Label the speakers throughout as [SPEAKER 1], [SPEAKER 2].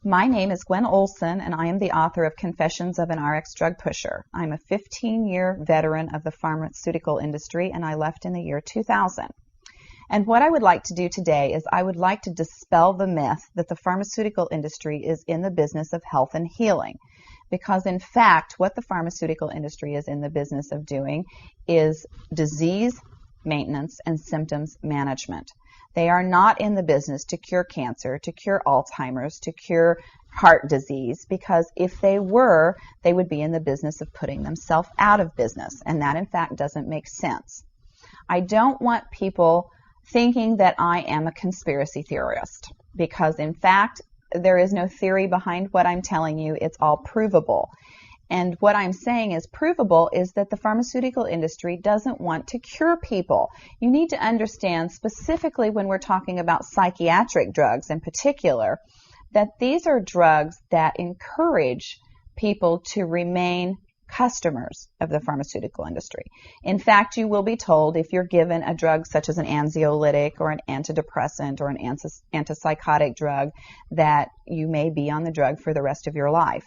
[SPEAKER 1] My name is Gwen Olson, and I am the author of Confessions of an RX Drug Pusher. I'm a 15-year veteran of the pharmaceutical industry, and I left in the year 2000. And what I would like to do today is I would like to dispel the myth that the pharmaceutical industry is in the business of health and healing. Because in fact, what the pharmaceutical industry is in the business of doing is disease maintenance and symptoms management. They are not in the business to cure cancer, to cure Alzheimer's, to cure heart disease, because if they were, they would be in the business of putting themselves out of business, and that in fact doesn't make sense. I don't want people thinking that I am a conspiracy theorist, because in fact there is no theory behind what I'm telling you. It's all provable. And what I'm saying is provable is that the pharmaceutical industry doesn't want to cure people. You need to understand, specifically when we're talking about psychiatric drugs in particular, that these are drugs that encourage people to remain customers of the pharmaceutical industry. In fact, you will be told if you're given a drug such as an anxiolytic or an antidepressant or an antipsychotic drug that you may be on the drug for the rest of your life.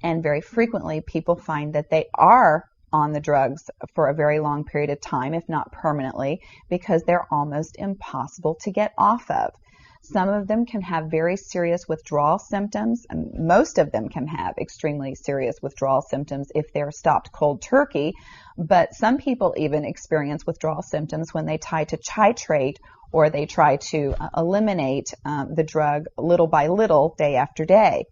[SPEAKER 1] And very frequently people find that they are on the drugs for a very long period of time, if not permanently, because they're almost impossible to get off of. Some of them can have very serious withdrawal symptoms, and most of them can have extremely serious withdrawal symptoms if they're stopped cold turkey, but some people even experience withdrawal symptoms when they try to titrate or they try to eliminate the drug little by little, day after day.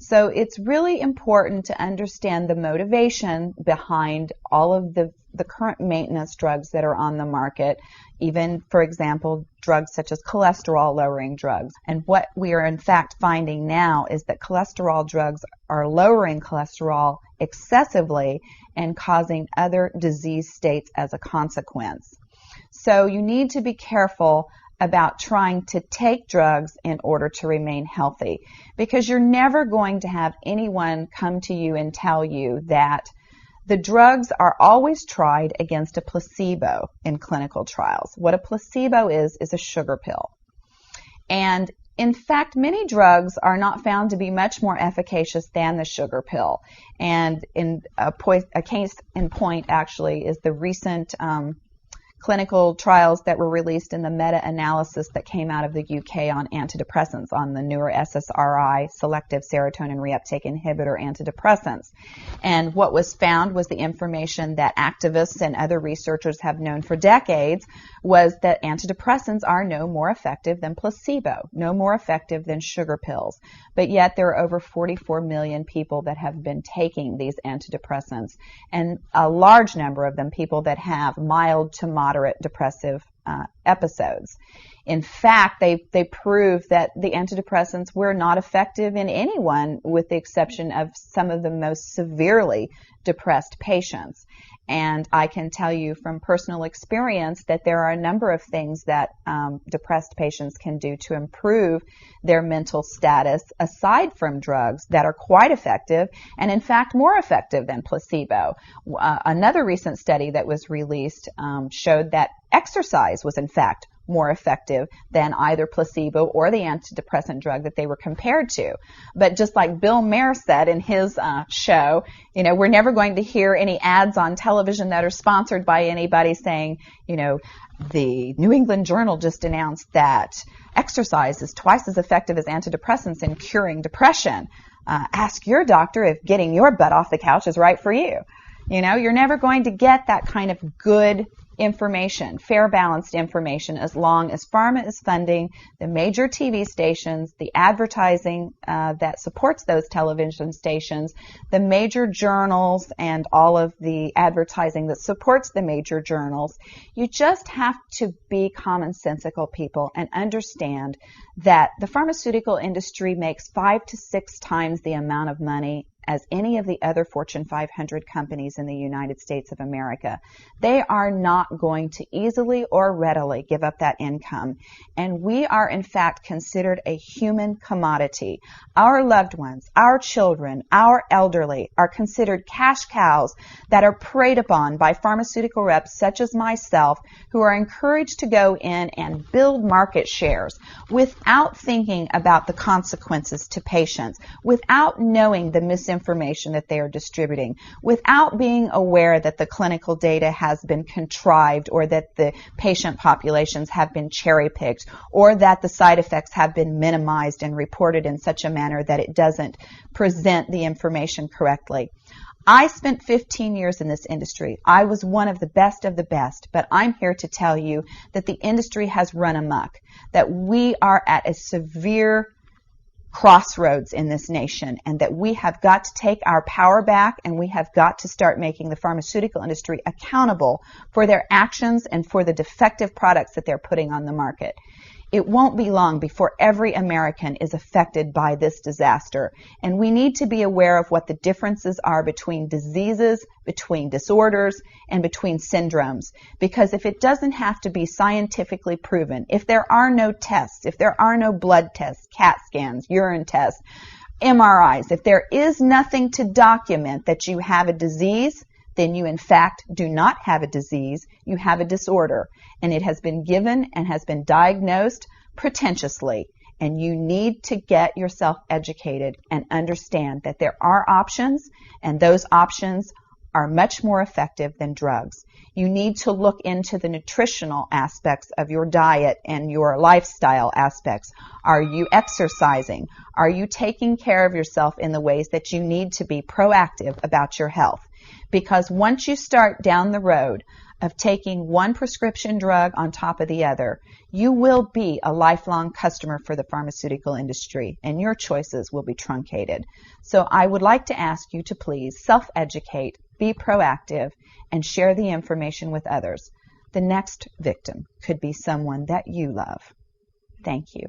[SPEAKER 1] So it's really important to understand the motivation behind all of the current maintenance drugs that are on the market, even, for example, drugs such as cholesterol-lowering drugs. And what we are in fact finding now is that cholesterol drugs are lowering cholesterol excessively and causing other disease states as a consequence. So you need to be careful about trying to take drugs in order to remain healthy, because you're never going to have anyone come to you and tell you that the drugs are always tried against a placebo in clinical trials. What a placebo is a sugar pill. And in fact, many drugs are not found to be much more efficacious than the sugar pill. And in a case in point actually is the recent clinical trials that were released in the meta-analysis that came out of the UK on antidepressants, on the newer SSRI, selective serotonin reuptake inhibitor antidepressants. And what was found was the information that activists and other researchers have known for decades, was that antidepressants are no more effective than placebo, no more effective than sugar pills. But yet there are over 44 million people that have been taking these antidepressants, and a large number of them people that have mild to moderate depressive episodes. In fact, they prove that the antidepressants were not effective in anyone with the exception of some of the most severely depressed patients. And I can tell you from personal experience that there are a number of things that depressed patients can do to improve their mental status aside from drugs that are quite effective and in fact more effective than placebo. Another recent study that was released showed that exercise was in fact more effective than either placebo or the antidepressant drug that they were compared to. But just like Bill Maher said in his show, you know, we're never going to hear any ads on television that are sponsored by anybody saying, you know, the New England Journal just announced that exercise is twice as effective as antidepressants in curing depression. Ask your doctor if getting your butt off the couch is right for you. You know, you're never going to get that kind of good information, fair, balanced information, as long as pharma is funding the major TV stations, the advertising that supports those television stations, the major journals, and all of the advertising that supports the major journals. You just have to be commonsensical people and understand that the pharmaceutical industry makes 5 to 6 times the amount of money as any of the other Fortune 500 companies in the United States of America. They are not going to easily or readily give up that income. And we are, in fact, considered a human commodity. Our loved ones, our children, our elderly are considered cash cows that are preyed upon by pharmaceutical reps such as myself, who are encouraged to go in and build market shares without thinking about the consequences to patients, without knowing the misinformation that they are distributing, without being aware that the clinical data has been contrived, or that the patient populations have been cherry-picked, or that the side effects have been minimized and reported in such a manner that it doesn't present the information correctly. I spent 15 years in this industry. I was one of the best, but I'm here to tell you that the industry has run amok, that we are at a severe crossroads in this nation, and that we have got to take our power back, and we have got to start making the pharmaceutical industry accountable for their actions and for the defective products that they're putting on the market. It won't be long before every American is affected by this disaster, and we need to be aware of what the differences are between diseases, between disorders, and between syndromes. Because if it doesn't have to be scientifically proven, if there are no tests, if there are no blood tests, CAT scans, urine tests, MRIs, if there is nothing to document that you have a disease, then you in fact do not have a disease, you have a disorder, and it has been given and has been diagnosed pretentiously, and you need to get yourself educated and understand that there are options, and those options are much more effective than drugs. You need to look into the nutritional aspects of your diet and your lifestyle aspects. Are you exercising? Are you taking care of yourself in the ways that you need to be proactive about your health? Because once you start down the road of taking one prescription drug on top of the other, you will be a lifelong customer for the pharmaceutical industry, and your choices will be truncated. So I would like to ask you to please self-educate, be proactive, and share the information with others. The next victim could be someone that you love. Thank you.